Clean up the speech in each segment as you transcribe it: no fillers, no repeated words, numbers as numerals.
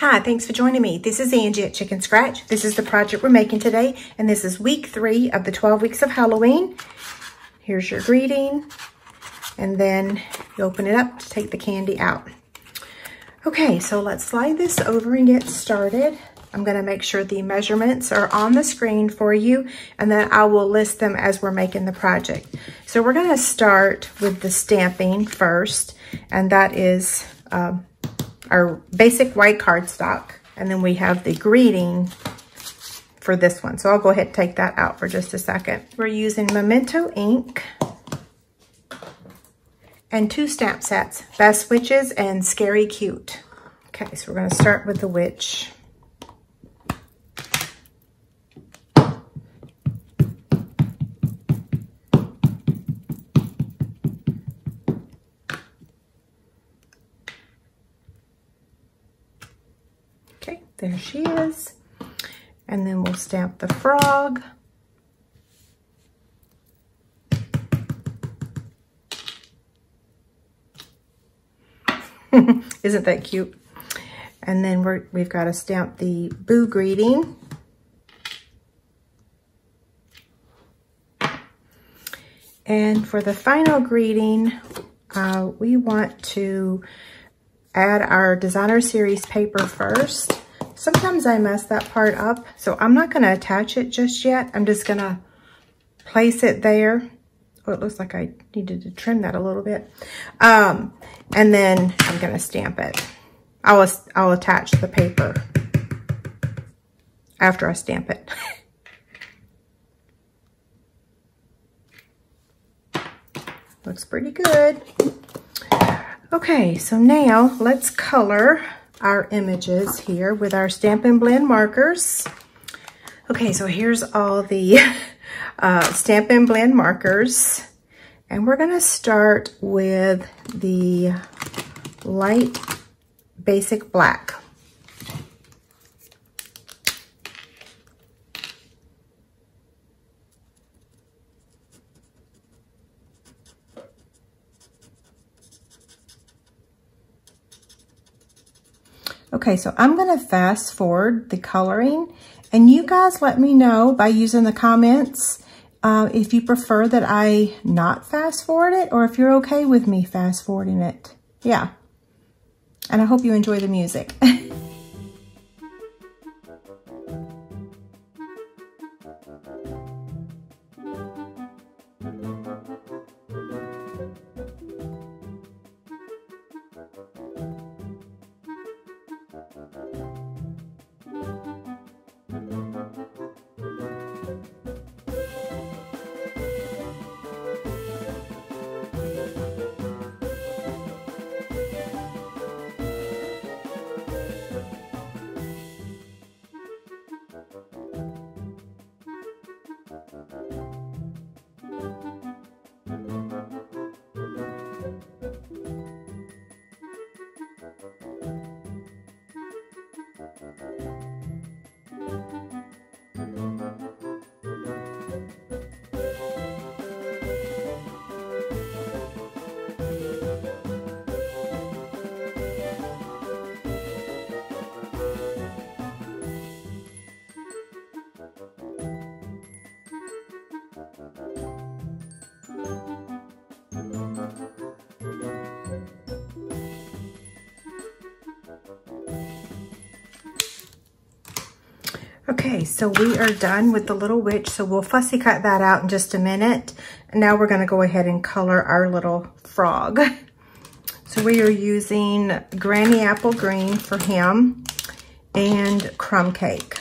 Hi, thanks for joining me. This is Angie at ChicnScratch. This is the project we're making today, and this is week 3 of the 12 weeks of Halloween. Here's your greeting, and then you open it up to take the candy out. Okay, so let's slide this over and get started. I'm gonna make sure the measurements are on the screen for you, and then I will list them as we're making the project. So we're gonna start with the stamping first, and that is our basic white cardstock, and then we have the greeting for this one. So I'll go ahead and take that out for just a second. We're using Memento ink and 2 stamp sets, Best Witches and Scary Cute. Okay, so we're gonna start with the witch. Okay, there she is. And then we'll stamp the frog. Isn't that cute? And then we've got to stamp the boo greeting. And for the final greeting, we want to add our designer series paper first. Sometimes I mess that part up, so I'm not gonna attach it just yet. I'm just gonna place it there. Oh, it looks like I needed to trim that a little bit. And then I'm gonna stamp it. I'll attach the paper after I stamp it. Looks pretty good. Okay, so now let's color our images here with our Stampin' Blend markers. Okay, so here's all the Stampin' Blend markers. And we're gonna start with the light basic black. Okay, so I'm gonna fast forward the coloring, and you guys let me know by using the comments if you prefer that I not fast forward it, or if you're okay with me fast forwarding it. Yeah, and I hope you enjoy the music. Okay, so we are done with the little witch, so we'll fussy cut that out in just a minute. And now we're gonna go ahead and color our little frog. So we are using Granny Apple Green for him and Crumb Cake.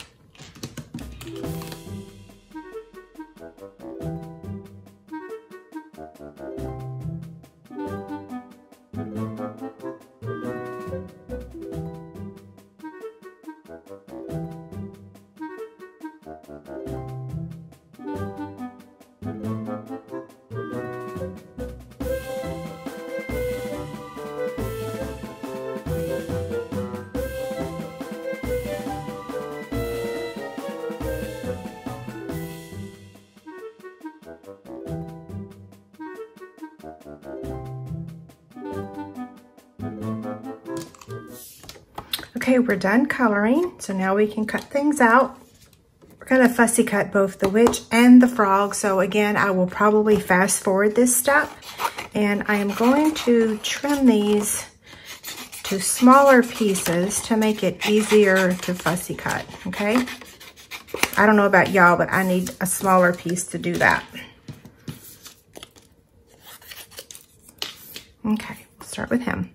Okay, we're done coloring, so now we can cut things out. We're gonna fussy cut both the witch and the frog, so again, I will probably fast forward this step, and I am going to trim these to smaller pieces to make it easier to fussy cut, okay? I don't know about y'all, but I need a smaller piece to do that. Okay, we'll start with him.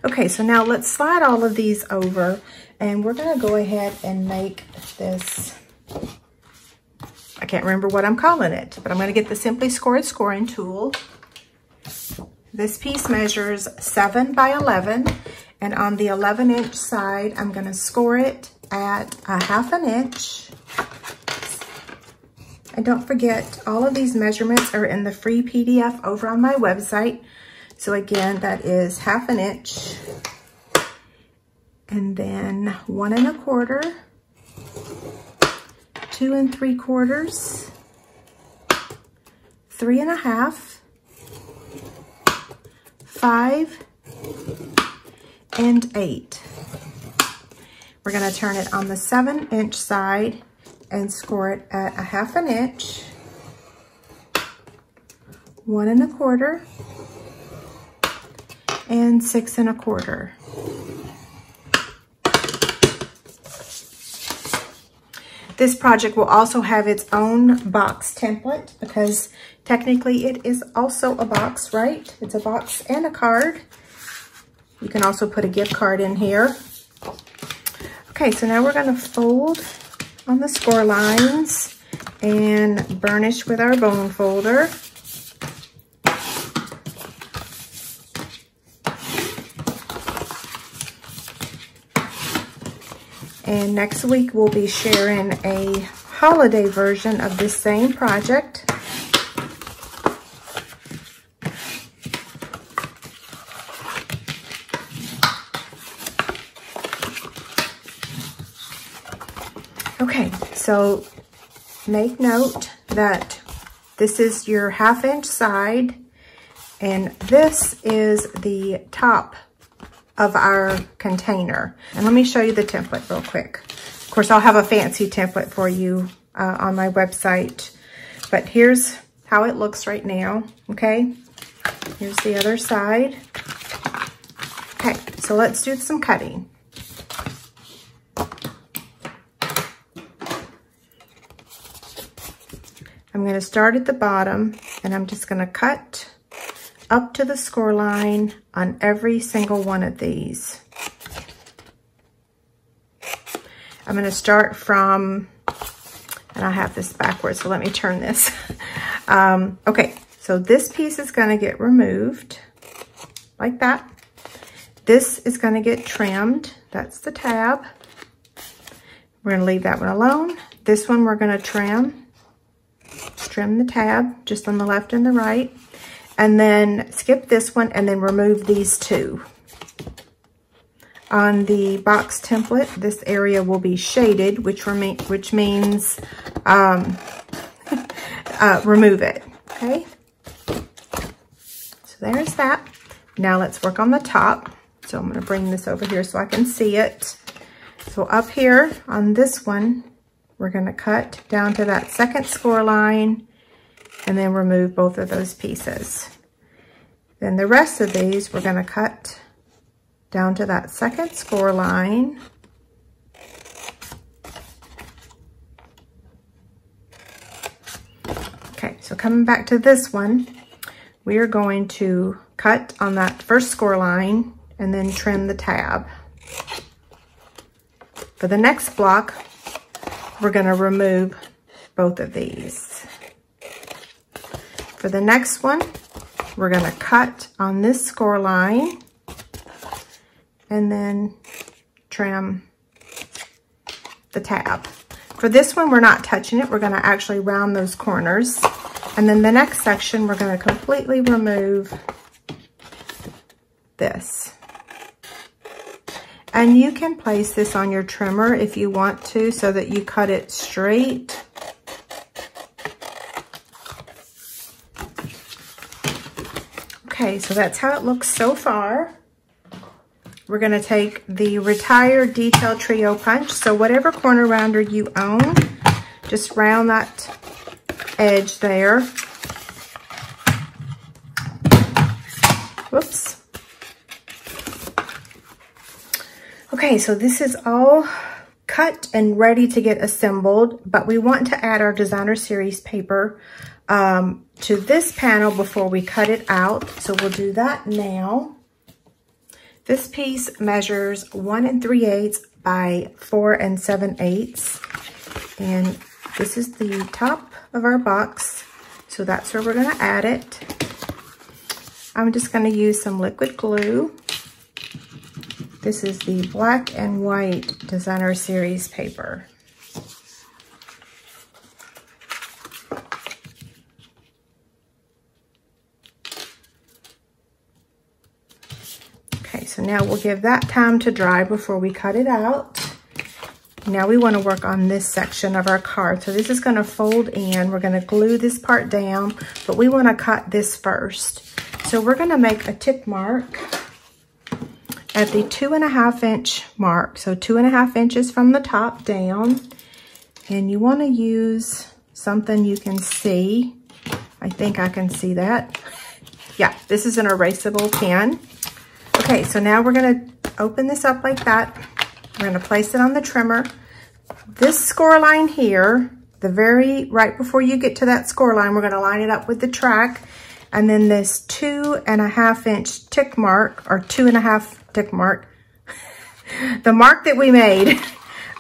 Okay, so now let's slide all of these over, and we're gonna go ahead and make this, I can't remember what I'm calling it, but I'm gonna get the Simply Scored scoring tool. This piece measures 7 by 11, and on the 11-inch side, I'm gonna score it at 1/2 inch. And don't forget, all of these measurements are in the free PDF over on my website. So again, that is 1/2 inch, and then 1 1/4, 2 3/4, 3 1/2, 5, and 8. We're gonna turn it on the 7-inch side and score it at 1/2 inch, 1 1/4, and 6 1/4. This project will also have its own box template because technically it is also a box, right? It's a box and a card. You can also put a gift card in here. Okay, so now we're gonna fold on the score lines and burnish with our bone folder. And next week, we'll be sharing a holiday version of this same project. Okay, so make note that this is your 1/2 inch side, and this is the top of our container. And let me show you the template real quick. Of course, I'll have a fancy template for you on my website, but here's how it looks right now, okay? Here's the other side. Okay, so let's do some cutting. I'm gonna start at the bottom, and I'm just gonna cut up to the score line on every single one of these. I'm gonna start from, and I have this backwards, so let me turn this. Okay, so this piece is gonna get removed like that. This is gonna get trimmed, that's the tab. We're gonna leave that one alone. This one we're gonna trim. Just trim the tab, just on the left and the right. And then skip this one and then remove these two. On the box template, this area will be shaded, which means remove it, okay? So there's that. Now let's work on the top. So I'm gonna bring this over here so I can see it. So up here on this one, we're gonna cut down to that second score line and then remove both of those pieces. Then the rest of these we're going to cut down to that second score line. Okay, so coming back to this one, we are going to cut on that first score line and then trim the tab. For the next block, we're going to remove both of these. For the next one, we're going to cut on this score line and then trim the tab. For this one, we're not touching it. We're going to actually round those corners. And then the next section, we're going to completely remove this. And you can place this on your trimmer if you want to, so that you cut it straight. Okay, so that's how it looks so far. We're going to take the Retired Detail Trio Punch. So whatever corner rounder you own, just round that edge there. Whoops. Okay, so this is all cut and ready to get assembled, but we want to add our Designer Series paper to this panel before we cut it out. So we'll do that now. This piece measures 1 3/8 by 4 7/8. And this is the top of our box. So that's where we're going to add it. I'm just going to use some liquid glue. This is the black and white Designer Series paper. Okay, so now we'll give that time to dry before we cut it out. Now we want to work on this section of our card. So this is going to fold in. We're going to glue this part down, but we want to cut this first. So we're going to make a tick mark at the 2.5 inch mark. So 2.5 inches from the top down. And you want to use something you can see. I think I can see that. Yeah, this is an erasable pen. Okay, so now we're going to open this up like that. We're going to place it on the trimmer. This score line here, right before you get to that score line, we're going to line it up with the track. And then this 2.5 inch tick mark, or 2.5 tick mark, the mark that we made.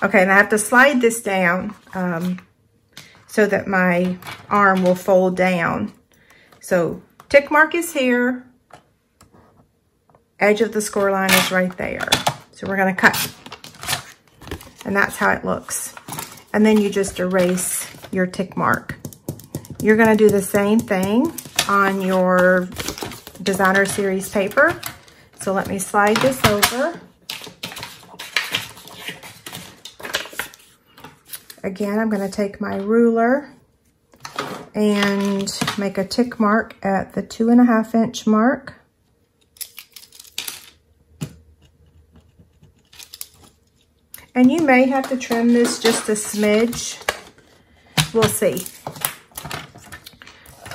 Okay, and I have to slide this down so that my arm will fold down. So tick mark is here. Edge of the score line is right there. So we're going to cut. And that's how it looks. And then you just erase your tick mark. You're going to do the same thing on your Designer Series paper. So let me slide this over. Again, I'm going to take my ruler and make a tick mark at the 2.5 inch mark. And you may have to trim this just a smidge. We'll see.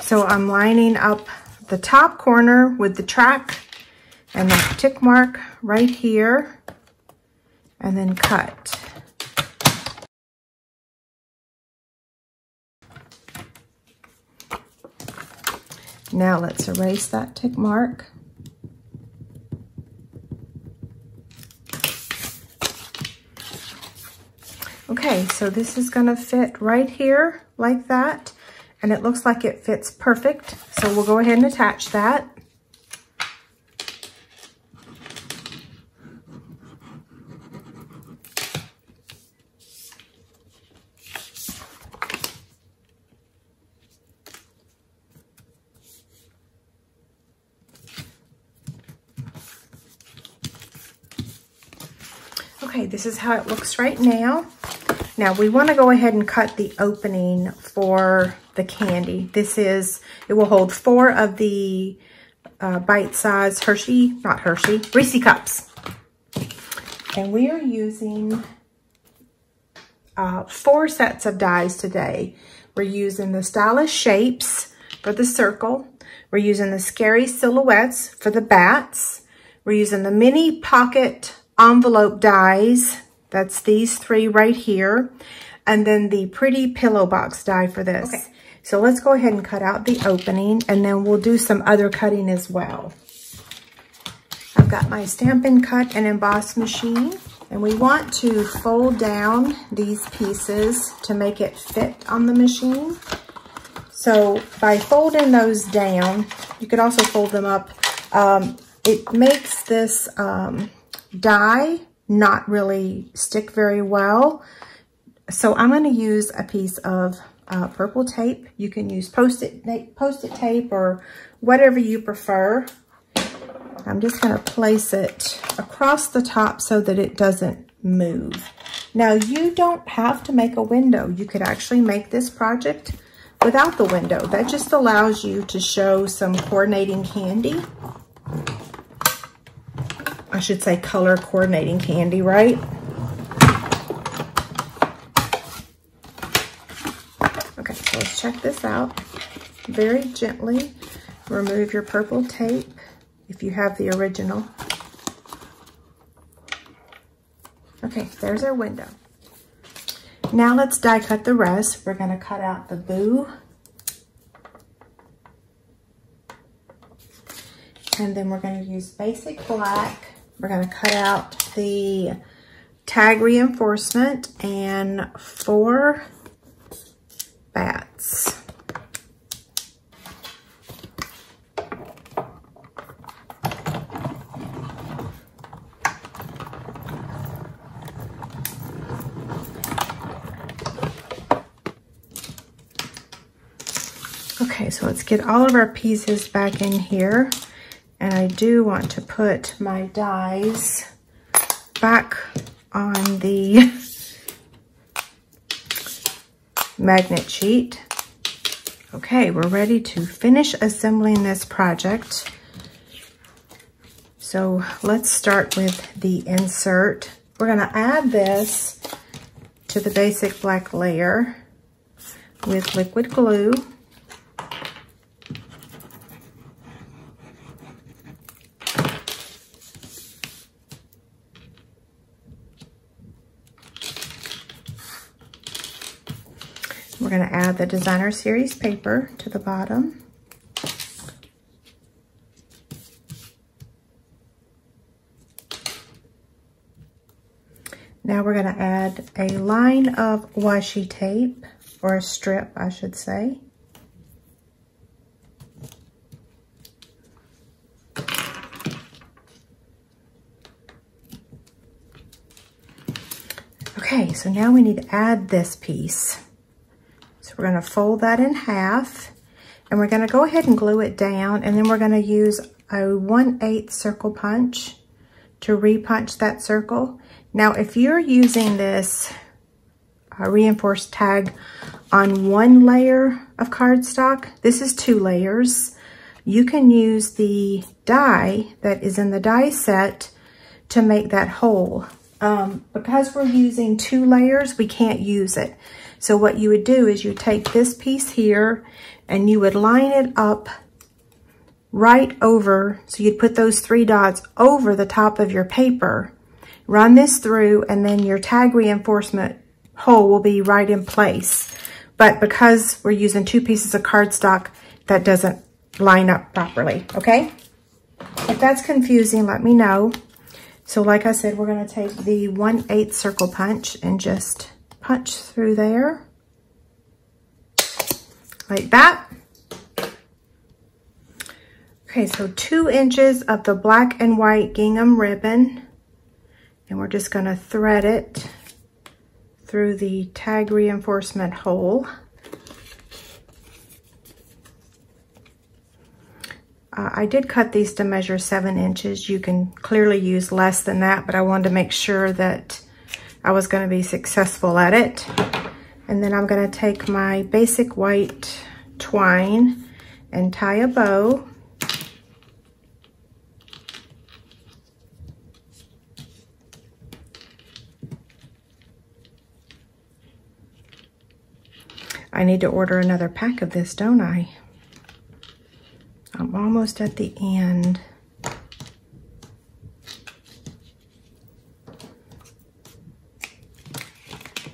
So I'm lining up the top corner with the track and the tick mark right here, and then cut. Now let's erase that tick mark. Okay, so this is going to fit right here like that, and it looks like it fits perfect. So we'll go ahead and attach that. Okay, this is how it looks right now. Now we want to go ahead and cut the opening for the candy. It will hold 4 of the bite-sized Reese cups. And we are using 4 sets of dies today. We're using the Stylish Shapes for the circle. We're using the Scary Silhouettes for the bats. We're using the mini pocket envelope dies. That's these three right here. And then the pretty pillow box die for this. Okay, so let's go ahead and cut out the opening, and then we'll do some other cutting as well. I've got my Stampin' Cut and Emboss machine, and we want to fold down these pieces to make it fit on the machine. So by folding those down, you could also fold them up. It makes this die not really stick very well. So I'm going to use a piece of purple tape. You can use post-it tape or whatever you prefer. I'm just going to place it across the top so that it doesn't move. Now, you don't have to make a window. You could actually make this project without the window. That just allows you to show some coordinating candy. I should say color coordinating candy, right? Okay, so let's check this out. Very gently remove your purple tape if you have the original. Okay, there's our window. Now let's die cut the rest. We're going to cut out the boo. And then we're going to use basic black. We're going to cut out the tag reinforcement and 4 bats. Okay, so let's get all of our pieces back in here. And I do want to put my dies back on the magnet sheet. Okay, we're ready to finish assembling this project. So let's start with the insert. We're going to add this to the basic black layer with liquid glue. We're going to add the Designer Series paper to the bottom. Now we're going to add a line of washi tape, or a strip, I should say. Okay, so now we need to add this piece. So we're going to fold that in half, and we're going to go ahead and glue it down, and then we're going to use a 1/8 circle punch to re-punch that circle. Now, if you're using this reinforced tag on 1 layer of cardstock, this is 2 layers. You can use the die that is in the die set to make that hole. Because we're using 2 layers, we can't use it. So what you would do is you take this piece here and you would line it up right over. So you'd put those 3 dots over the top of your paper, run this through, and then your tag reinforcement hole will be right in place. But because we're using 2 pieces of cardstock, that doesn't line up properly, okay? If that's confusing, let me know. So like I said, we're going to take the 1/8 circle punch and just punch through there like that. Okay, so 2 inches of the black and white gingham ribbon, and we're just going to thread it through the tag reinforcement hole. I did cut these to measure 7 inches. You can clearly use less than that, but I wanted to make sure that I was going to be successful at it. And then I'm going to take my basic white twine and tie a bow. I need to order another pack of this, don't I? I'm almost at the end.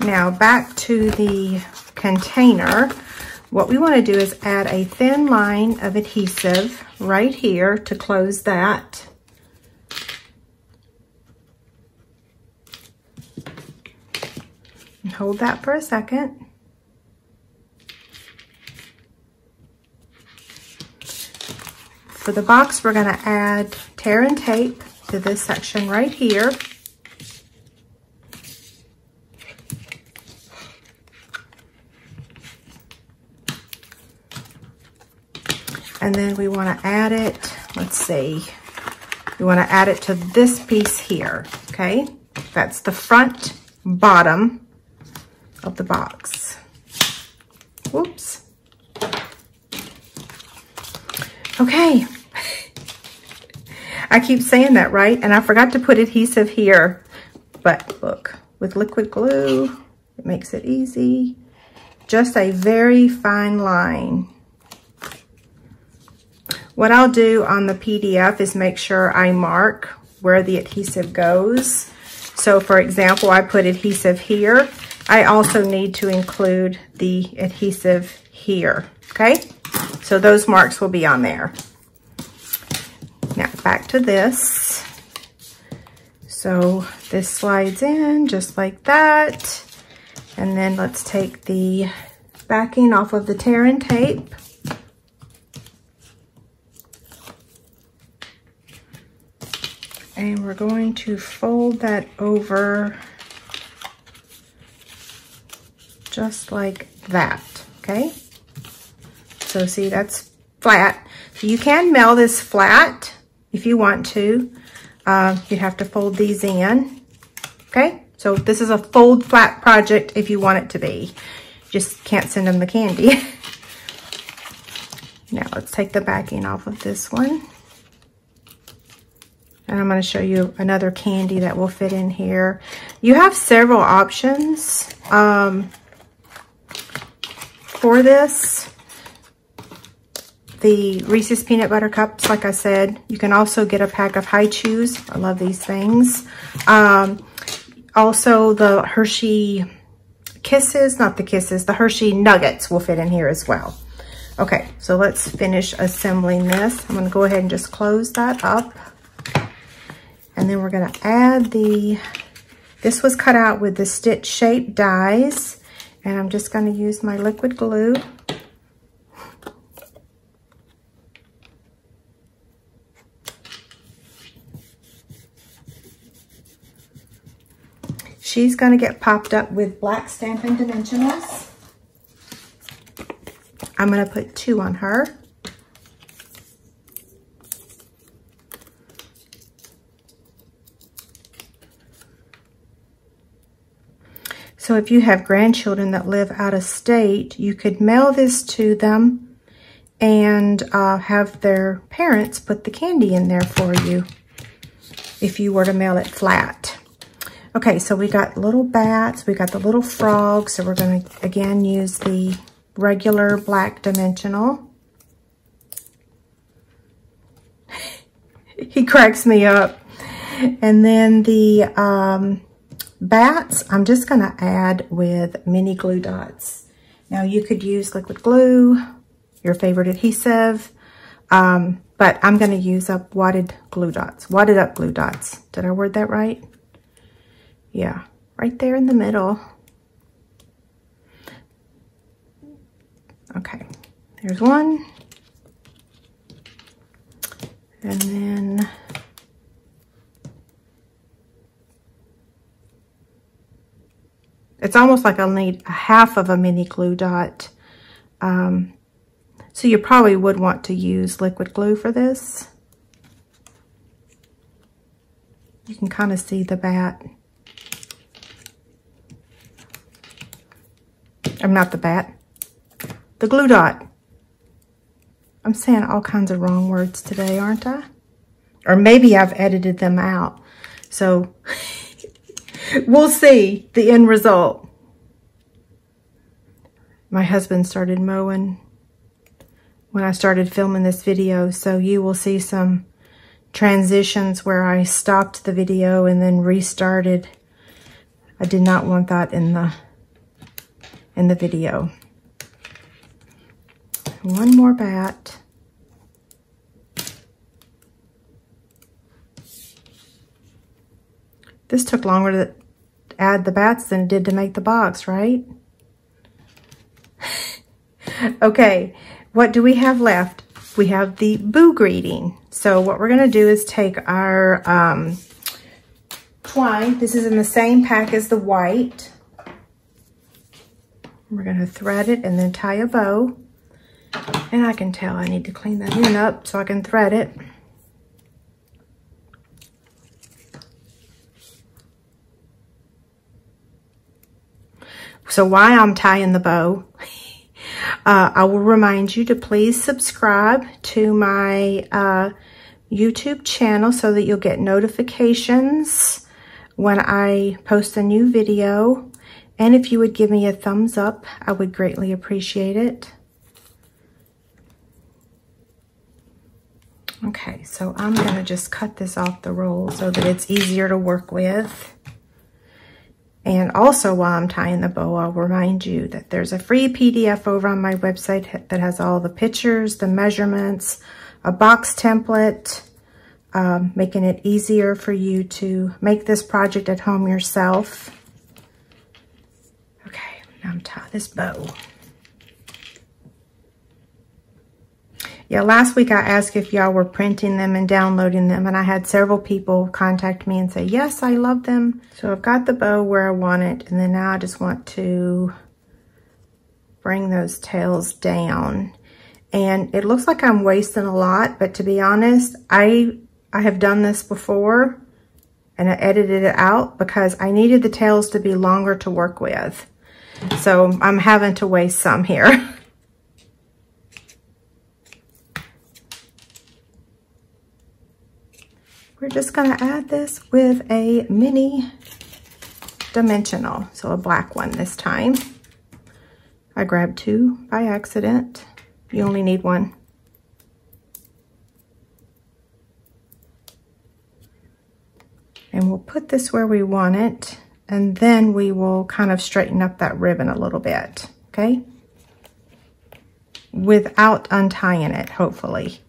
Now back to the container. What we want to do is add a thin line of adhesive right here to close that. And hold that for a second. For the box, we're going to add tear and tape to this section right here. And then we want to add it, let's see, we want to add it to this piece here, okay? That's the front bottom of the box. Whoops. Okay. I keep saying that, right? And I forgot to put adhesive here. But look, with liquid glue, it makes it easy. Just a very fine line. What I'll do on the PDF is make sure I mark where the adhesive goes. So for example, I put adhesive here. I also need to include the adhesive here, okay? So those marks will be on there. Now back to this. So this slides in just like that. And then let's take the backing off of the tear and tape. And we're going to fold that over just like that, okay? So see, that's flat. So you can mail this flat if you want to. You have to fold these in, okay? So this is a fold flat project if you want it to be. Just can't send them the candy. Now let's take the backing off of this one. And I'm going to show you another candy that will fit in here. You have several options for this. The Reese's Peanut Butter Cups, like I said. You can also get a pack of High Chews. I love these things. Also, the Hershey Kisses, not the Kisses, the Hershey Nuggets will fit in here as well. Okay, so let's finish assembling this. I'm going to go ahead and just close that up. And then we're going to add this was cut out with the stitch shape dies. And I'm just going to use my liquid glue. She's going to get popped up with black Stampin' Dimensionals. I'm going to put 2 on her. So if you have grandchildren that live out of state, you could mail this to them and have their parents put the candy in there for you if you were to mail it flat. Okay, so we got little bats, we got the little frogs, so we're going to again use the regular black dimensional. He cracks me up. And then the bats, I'm just going to add with mini glue dots. Now you could use liquid glue, your favorite adhesive, but I'm going to use up wadded glue dots, wadded up glue dots. Did I word that right? Yeah, right there in the middle. Okay, there's one. And then it's almost like I'll need a half of a mini glue dot. So you probably would want to use liquid glue for this. You can kind of see the bat. I'm not the bat. The glue dot. I'm saying all kinds of wrong words today, aren't I? Or maybe I've edited them out. So we'll see the end result. My husband started mowing when I started filming this video, so you will see some transitions where I stopped the video and then restarted. I did not want that in the video. One more bat. This took longer to add the bats than it did to make the box, right? Okay, what do we have left? We have the boo greeting. So what we're going to do is take our twine. This is in the same pack as the white. We're going to thread it and then tie a bow. And I can tell I need to clean that in up so I can thread it. So while I'm tying the bow, I will remind you to please subscribe to my YouTube channel so that you'll get notifications when I post a new video. And if you would give me a thumbs up, I would greatly appreciate it. Okay, so I'm going to just cut this off the roll so that it's easier to work with. And also while I'm tying the bow, I'll remind you that there's a free PDF over on my website that has all the pictures, the measurements, a box template, making it easier for you to make this project at home yourself. Okay, now I'm tying this bow. Yeah, last week I asked if y'all were printing them and downloading them, and I had several people contact me and say, yes, I love them. So I've got the bow where I want it, and then now I just want to bring those tails down. And it looks like I'm wasting a lot, but to be honest, I have done this before, and I edited it out because I needed the tails to be longer to work with. So I'm having to waste some here. We're just going to add this with a mini dimensional, so a black one this time. I grabbed two by accident. You only need one. And we'll put this where we want it, and then we will kind of straighten up that ribbon a little bit, okay? Without untying it, hopefully.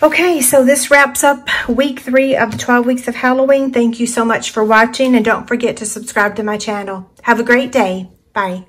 Okay, so this wraps up week 3 of the 12 weeks of Halloween. Thank you so much for watching, and don't forget to subscribe to my channel. Have a great day. Bye.